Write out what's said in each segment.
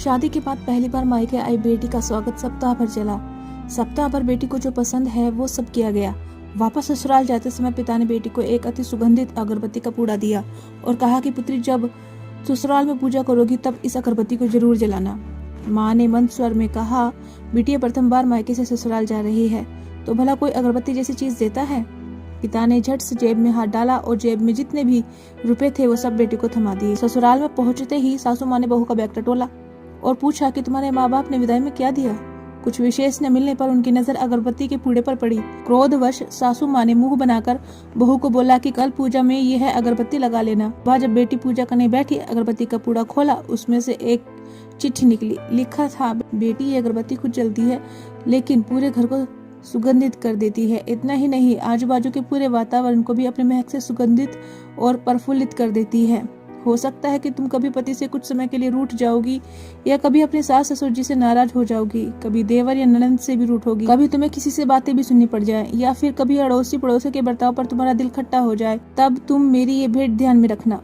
शादी के बाद पहली बार मायके आई बेटी का स्वागत सप्ताह भर चला। सप्ताह भर बेटी को जो पसंद है वो सब किया गया। वापस ससुराल जाते समय पिता ने बेटी को एक अति सुगंधित अगरबत्ती का पूड़ा दिया और कहा कि पुत्री, जब ससुराल में पूजा करोगी तब इस अगरबत्ती को जरूर जलाना। माँ ने मंद स्वर में कहा, बिटिया प्रथम बार मायके से ससुराल जा रही है तो भला कोई अगरबत्ती जैसी चीज देता है। पिता ने झट से जेब में हाथ डाला और जेब में जितने भी रुपए थे वो सब बेटी को थमा दिए। ससुराल में पहुंचते ही सासू माँ ने बहू का बैग टटोला और पूछा कि तुम्हारे माँ बाप ने विदाई में क्या दिया। कुछ विशेष न मिलने पर उनकी नजर अगरबत्ती के पूड़े पर पड़ी। क्रोधवश सासू माँ ने मुंह बनाकर बहू को बोला कि कल पूजा में ये है अगरबत्ती लगा लेना। वह जब बेटी पूजा करने बैठी, अगरबत्ती का पूड़ा खोला, उसमें से एक चिट्ठी निकली। लिखा था, बेटी ये अगरबत्ती खुद जलती है लेकिन पूरे घर को सुगंधित कर देती है। इतना ही नहीं, आजू बाजू के पूरे वातावरण को भी अपने महक से सुगंधित और प्रफुल्लित कर देती है। हो सकता है कि तुम कभी पति से कुछ समय के लिए रूठ जाओगी या कभी अपने सास ससुर जी से नाराज हो जाओगी, कभी देवर या ननंद से भी रूठोगी, कभी तुम्हें किसी से बातें भी सुननी पड़ जाए या फिर कभी अड़ोसी पड़ोसी के बर्ताव पर तुम्हारा दिल खट्टा हो जाए। तब तुम मेरी ये भेंट ध्यान में रखना।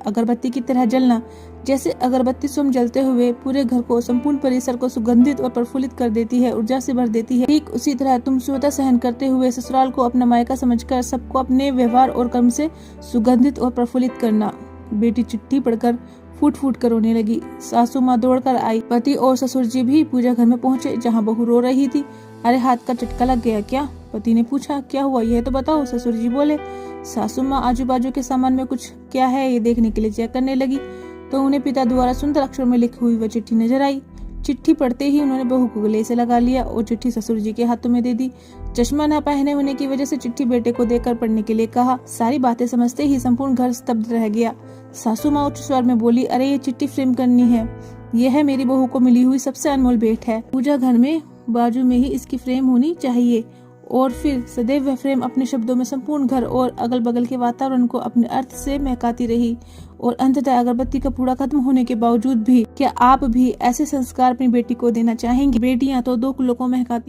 अगरबत्ती की तरह जलना। जैसे अगरबत्ती स्वयं जलते हुए पूरे घर को, संपूर्ण परिसर को सुगंधित और प्रफुल्लित कर देती है, ऊर्जा से भर देती है, ठीक उसी तरह तुम स्वतः सहन करते हुए ससुराल को अपना मायका समझकर सबको अपने व्यवहार और कर्म से सुगंधित और प्रफुल्लित करना। बेटी चिट्ठी पढ़कर फूट फूट कर रोने लगी। सासू माँ दौड़कर आई। पति और ससुर जी भी पूजा घर में पहुंचे जहाँ बहू रो रही थी। अरे, हाथ का चटका लग गया क्या? पति ने पूछा। क्या हुआ यह तो बताओ, ससुर जी बोले। सासू माँ आजू बाजू के सामान में कुछ क्या है ये देखने के लिए चेक करने लगी तो उन्हें पिता द्वारा सुंदर अक्षरों में लिखी हुई वह चिट्ठी नजर आई। चिट्ठी पढ़ते ही उन्होंने बहू को गले से लगा लिया और चिट्ठी ससुर जी के हाथों में दे दी। चश्मा न पहने होने की वजह से चिट्ठी बेटे को देकर पढ़ने के लिए कहा। सारी बातें समझते ही संपूर्ण घर स्तब्ध रह गया। सासू माँ उच्च स्वर में बोली, अरे ये चिट्ठी फ्रेम करनी है। यह है मेरी बहू को मिली हुई सबसे अनमोल भेंट है। पूजा घर में बाजू में ही इसकी फ्रेम होनी चाहिए और फिर सदैव वह फ्रेम अपने शब्दों में संपूर्ण घर और अगल बगल के वातावरण को अपने अर्थ से महकाती रही। और अंततः अगरबत्ती का पूड़ा खत्म होने के बावजूद भी क्या आप भी ऐसे संस्कार अपनी बेटी को देना चाहेंगी? बेटियां तो 2 कुलों को महकाती